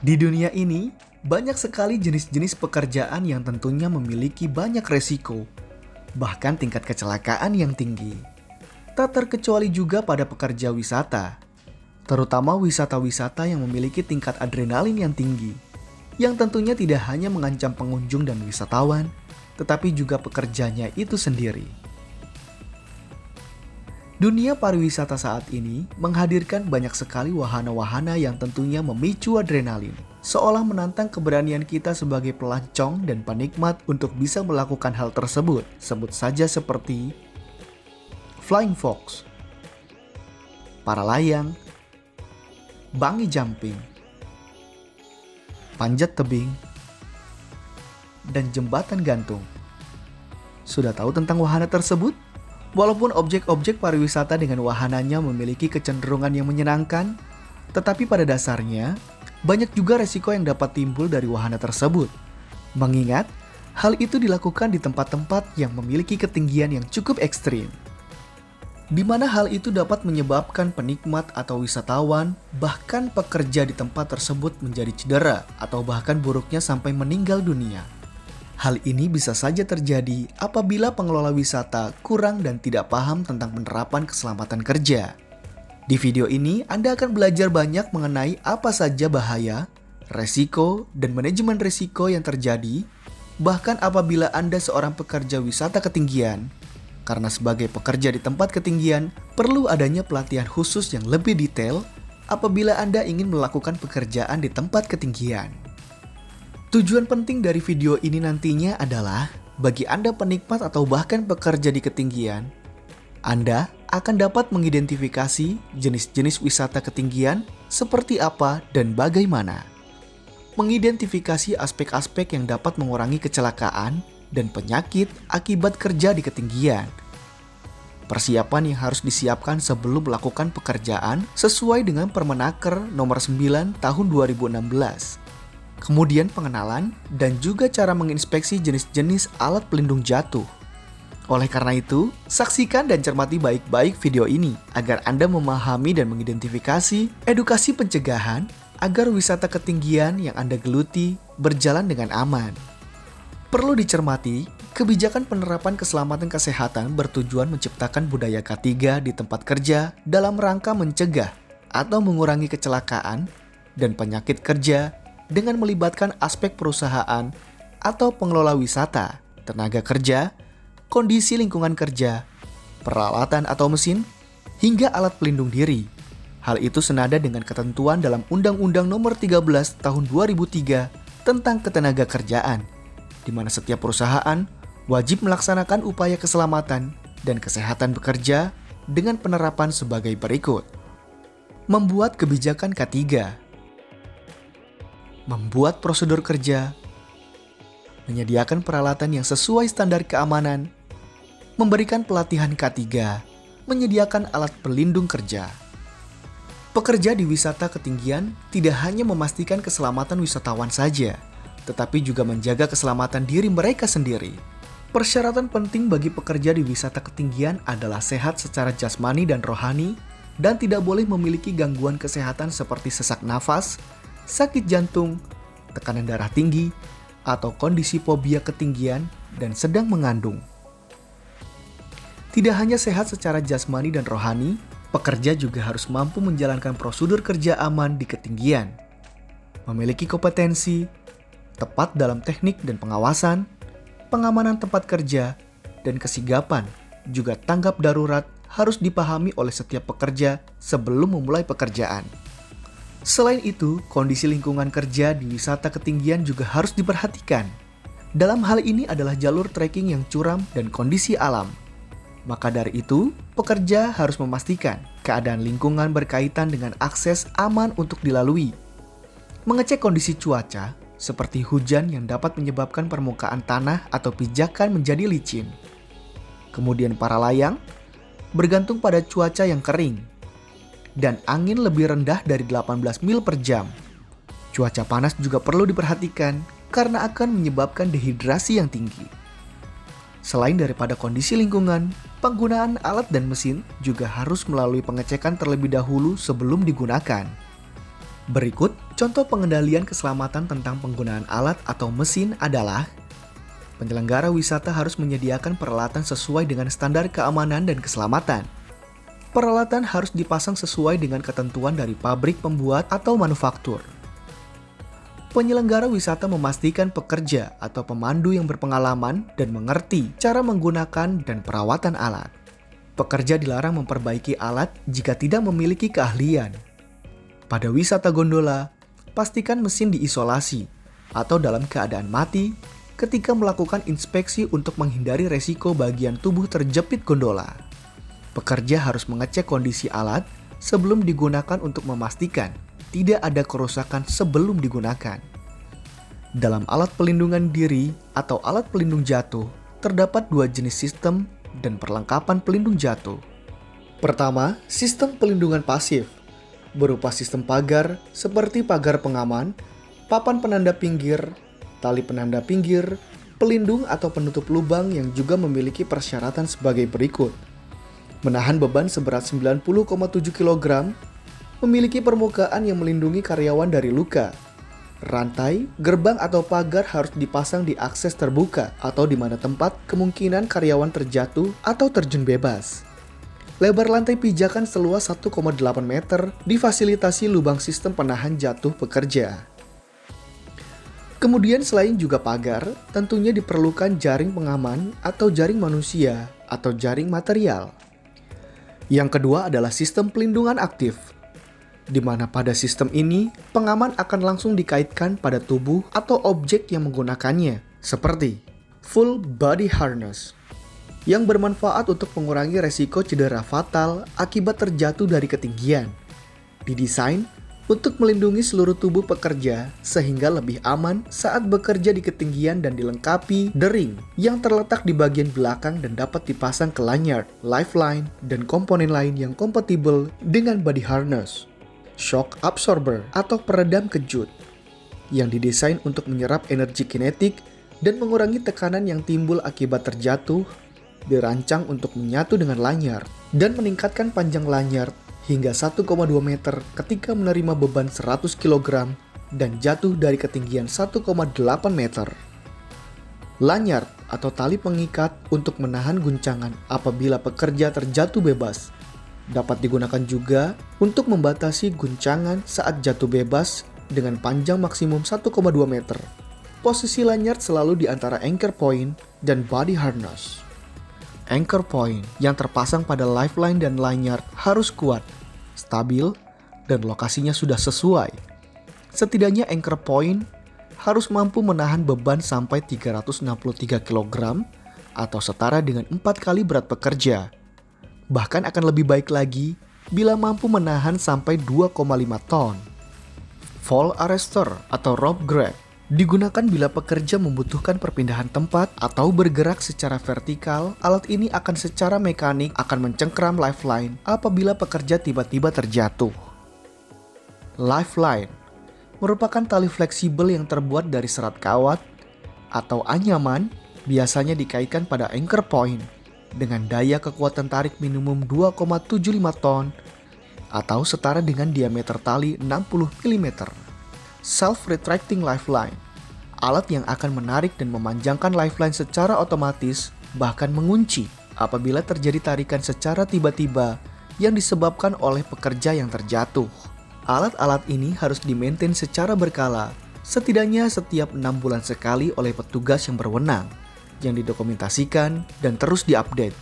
Di dunia ini, banyak sekali jenis-jenis pekerjaan yang tentunya memiliki banyak resiko, bahkan tingkat kecelakaan yang tinggi. Tak terkecuali juga pada pekerja wisata, terutama wisata-wisata yang memiliki tingkat adrenalin yang tinggi, yang tentunya tidak hanya mengancam pengunjung dan wisatawan, tetapi juga pekerjanya itu sendiri. Dunia pariwisata saat ini menghadirkan banyak sekali wahana-wahana yang tentunya memicu adrenalin, seolah menantang keberanian kita sebagai pelancong dan penikmat untuk bisa melakukan hal tersebut. Sebut saja seperti Flying Fox, para layang, bungee jumping, panjat tebing, dan jembatan gantung. Sudah tahu tentang wahana tersebut? Walaupun objek-objek pariwisata dengan wahananya memiliki kecenderungan yang menyenangkan, tetapi pada dasarnya, banyak juga resiko yang dapat timbul dari wahana tersebut. Mengingat, hal itu dilakukan di tempat-tempat yang memiliki ketinggian yang cukup ekstrim, di mana hal itu dapat menyebabkan penikmat atau wisatawan, bahkan pekerja di tempat tersebut menjadi cedera atau bahkan buruknya sampai meninggal dunia. Hal ini bisa saja terjadi apabila pengelola wisata kurang dan tidak paham tentang penerapan keselamatan kerja. Di video ini, Anda akan belajar banyak mengenai apa saja bahaya, resiko, dan manajemen resiko yang terjadi, bahkan apabila Anda seorang pekerja wisata ketinggian. Karena sebagai pekerja di tempat ketinggian, perlu adanya pelatihan khusus yang lebih detail apabila Anda ingin melakukan pekerjaan di tempat ketinggian. Tujuan penting dari video ini nantinya adalah bagi Anda penikmat atau bahkan pekerja di ketinggian, Anda akan dapat mengidentifikasi jenis-jenis wisata ketinggian seperti apa dan bagaimana. Mengidentifikasi aspek-aspek yang dapat mengurangi kecelakaan dan penyakit akibat kerja di ketinggian. Persiapan yang harus disiapkan sebelum melakukan pekerjaan sesuai dengan Permenaker nomor 9 tahun 2016. Kemudian pengenalan dan juga cara menginspeksi jenis-jenis alat pelindung jatuh. Oleh karena itu, saksikan dan cermati baik-baik video ini agar Anda memahami dan mengidentifikasi edukasi pencegahan agar wisata ketinggian yang Anda geluti berjalan dengan aman. Perlu dicermati, kebijakan penerapan keselamatan kesehatan bertujuan menciptakan budaya K3 di tempat kerja dalam rangka mencegah atau mengurangi kecelakaan dan penyakit kerja dengan melibatkan aspek perusahaan atau pengelola wisata, tenaga kerja, kondisi lingkungan kerja, peralatan atau mesin, hingga alat pelindung diri. Hal itu senada dengan ketentuan dalam Undang-Undang Nomor 13 Tahun 2003 tentang Ketenagakerjaan, di mana setiap perusahaan wajib melaksanakan upaya keselamatan dan kesehatan bekerja dengan penerapan sebagai berikut. Membuat kebijakan K3, membuat prosedur kerja, menyediakan peralatan yang sesuai standar keamanan, memberikan pelatihan K3, menyediakan alat pelindung kerja. Pekerja di wisata ketinggian tidak hanya memastikan keselamatan wisatawan saja, tetapi juga menjaga keselamatan diri mereka sendiri. Persyaratan penting bagi pekerja di wisata ketinggian adalah sehat secara jasmani dan rohani, dan tidak boleh memiliki gangguan kesehatan seperti sesak nafas, sakit jantung, tekanan darah tinggi, atau kondisi fobia ketinggian dan sedang mengandung. Tidak hanya sehat secara jasmani dan rohani, pekerja juga harus mampu menjalankan prosedur kerja aman di ketinggian, memiliki kompetensi, tepat dalam teknik dan pengawasan, pengamanan tempat kerja, dan kesigapan, juga tanggap darurat harus dipahami oleh setiap pekerja sebelum memulai pekerjaan. Selain itu, kondisi lingkungan kerja di wisata ketinggian juga harus diperhatikan. Dalam hal ini adalah jalur trekking yang curam dan kondisi alam. Maka dari itu, pekerja harus memastikan keadaan lingkungan berkaitan dengan akses aman untuk dilalui. Mengecek kondisi cuaca, seperti hujan yang dapat menyebabkan permukaan tanah atau pijakan menjadi licin. Kemudian para layang, bergantung pada cuaca yang kering, dan angin lebih rendah dari 18 mil per jam. Cuaca panas juga perlu diperhatikan karena akan menyebabkan dehidrasi yang tinggi. Selain daripada kondisi lingkungan, penggunaan alat dan mesin juga harus melalui pengecekan terlebih dahulu sebelum digunakan. Berikut contoh pengendalian keselamatan tentang penggunaan alat atau mesin adalah: penyelenggara wisata harus menyediakan peralatan sesuai dengan standar keamanan dan keselamatan. Peralatan harus dipasang sesuai dengan ketentuan dari pabrik pembuat atau manufaktur. Penyelenggara wisata memastikan pekerja atau pemandu yang berpengalaman dan mengerti cara menggunakan dan perawatan alat. Pekerja dilarang memperbaiki alat jika tidak memiliki keahlian. Pada wisata gondola, pastikan mesin diisolasi atau dalam keadaan mati ketika melakukan inspeksi untuk menghindari resiko bagian tubuh terjepit gondola. Pekerja harus mengecek kondisi alat sebelum digunakan untuk memastikan tidak ada kerusakan sebelum digunakan. Dalam alat pelindungan diri atau alat pelindung jatuh, terdapat dua jenis sistem dan perlengkapan pelindung jatuh. Pertama, sistem pelindungan pasif, berupa sistem pagar seperti pagar pengaman, papan penanda pinggir, tali penanda pinggir, pelindung atau penutup lubang yang juga memiliki persyaratan sebagai berikut. Menahan beban seberat 90,7 kg, memiliki permukaan yang melindungi karyawan dari luka. Rantai, gerbang atau pagar harus dipasang di akses terbuka atau di mana tempat kemungkinan karyawan terjatuh atau terjun bebas. Lebar lantai pijakan seluas 1,8 meter difasilitasi lubang sistem penahan jatuh pekerja. Kemudian selain juga pagar, tentunya diperlukan jaring pengaman atau jaring manusia atau jaring material. Yang kedua adalah sistem pelindungan aktif, di mana pada sistem ini, pengaman akan langsung dikaitkan pada tubuh atau objek yang menggunakannya, seperti full body harness, yang bermanfaat untuk mengurangi resiko cedera fatal akibat terjatuh dari ketinggian. Didesain untuk melindungi seluruh tubuh pekerja sehingga lebih aman saat bekerja di ketinggian dan dilengkapi dering yang terletak di bagian belakang dan dapat dipasang ke lanyard, lifeline, dan komponen lain yang kompatibel dengan body harness. Shock absorber atau peredam kejut yang didesain untuk menyerap energi kinetik dan mengurangi tekanan yang timbul akibat terjatuh, dirancang untuk menyatu dengan lanyard dan meningkatkan panjang lanyard hingga 1,2 meter ketika menerima beban 100 kg dan jatuh dari ketinggian 1,8 meter. Lanyard atau tali pengikat untuk menahan guncangan apabila pekerja terjatuh bebas dapat digunakan juga untuk membatasi guncangan saat jatuh bebas dengan panjang maksimum 1,2 meter. Posisi lanyard selalu di antara anchor point dan body harness. Anchor point yang terpasang pada lifeline dan lanyard harus kuat, stabil, dan lokasinya sudah sesuai. Setidaknya anchor point harus mampu menahan beban sampai 363 kg atau setara dengan 4 kali berat pekerja. Bahkan akan lebih baik lagi bila mampu menahan sampai 2,5 ton. Fall arrestor atau rope grab digunakan bila pekerja membutuhkan perpindahan tempat atau bergerak secara vertikal. Alat ini akan secara mekanik akan mencengkram lifeline apabila pekerja tiba-tiba terjatuh. Lifeline merupakan tali fleksibel yang terbuat dari serat kawat atau anyaman, biasanya dikaitkan pada anchor point dengan daya kekuatan tarik minimum 2,75 ton atau setara dengan diameter tali 60 mm. Self-retracting lifeline, alat yang akan menarik dan memanjangkan lifeline secara otomatis, bahkan mengunci apabila terjadi tarikan secara tiba-tiba yang disebabkan oleh pekerja yang terjatuh. Alat-alat ini harus dimaintain secara berkala, setidaknya setiap 6 bulan sekali oleh petugas yang berwenang, yang didokumentasikan dan terus diupdate.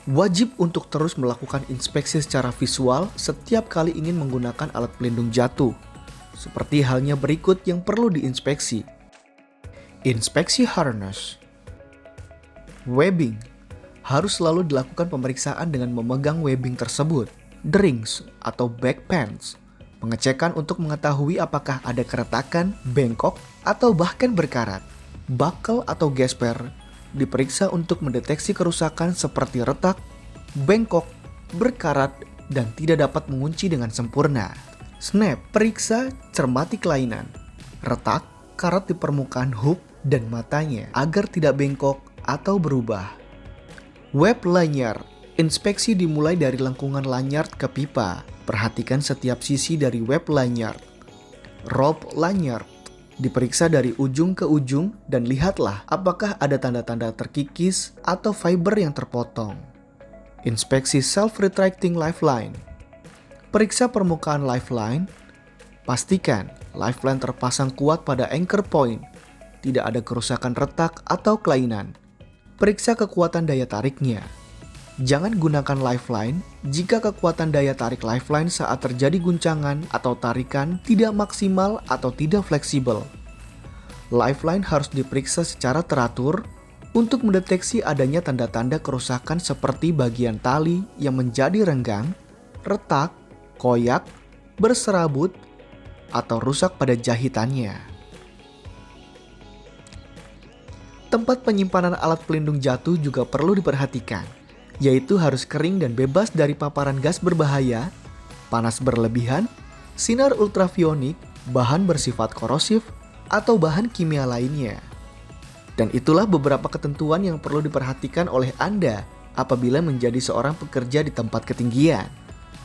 Wajib untuk terus melakukan inspeksi secara visual setiap kali ingin menggunakan alat pelindung jatuh, seperti halnya berikut yang perlu diinspeksi. Inspeksi harness. Webbing. Harus selalu dilakukan pemeriksaan dengan memegang webbing tersebut. Drings atau back pants. Pengecekan untuk mengetahui apakah ada keretakan, bengkok, atau bahkan berkarat. Buckle atau gesper diperiksa untuk mendeteksi kerusakan seperti retak, bengkok, berkarat, dan tidak dapat mengunci dengan sempurna. Snap, periksa cermati kelainan, retak, karat di permukaan hook dan matanya agar tidak bengkok atau berubah. Web lanyard Inspeksi dimulai dari lengkungan lanyard ke pipa. Perhatikan setiap sisi dari web lanyard. Rope lanyard diperiksa dari ujung ke ujung dan lihatlah apakah ada tanda-tanda terkikis atau fiber yang terpotong. Inspeksi self-retracting lifeline. Periksa permukaan lifeline. Pastikan lifeline terpasang kuat pada anchor point. Tidak ada kerusakan retak atau kelainan. Periksa kekuatan daya tariknya. Jangan gunakan lifeline jika kekuatan daya tarik lifeline saat terjadi guncangan atau tarikan tidak maksimal atau tidak fleksibel. Lifeline harus diperiksa secara teratur untuk mendeteksi adanya tanda-tanda kerusakan seperti bagian tali yang menjadi renggang, retak, koyak, berserabut, atau rusak pada jahitannya. Tempat penyimpanan alat pelindung jatuh juga perlu diperhatikan, yaitu harus kering dan bebas dari paparan gas berbahaya, panas berlebihan, sinar ultravionik, bahan bersifat korosif, atau bahan kimia lainnya. Dan itulah beberapa ketentuan yang perlu diperhatikan oleh Anda apabila menjadi seorang pekerja di tempat ketinggian,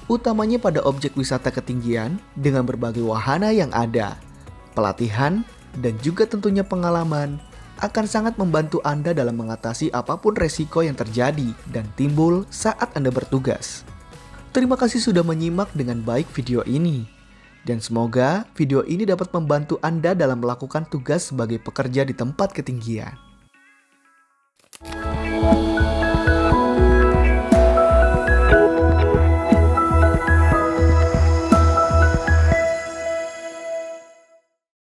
utamanya pada objek wisata ketinggian dengan berbagai wahana yang ada. Pelatihan dan juga tentunya pengalaman akan sangat membantu Anda dalam mengatasi apapun resiko yang terjadi dan timbul saat Anda bertugas. Terima kasih sudah menyimak dengan baik video ini. Dan semoga video ini dapat membantu Anda dalam melakukan tugas sebagai pekerja di tempat ketinggian.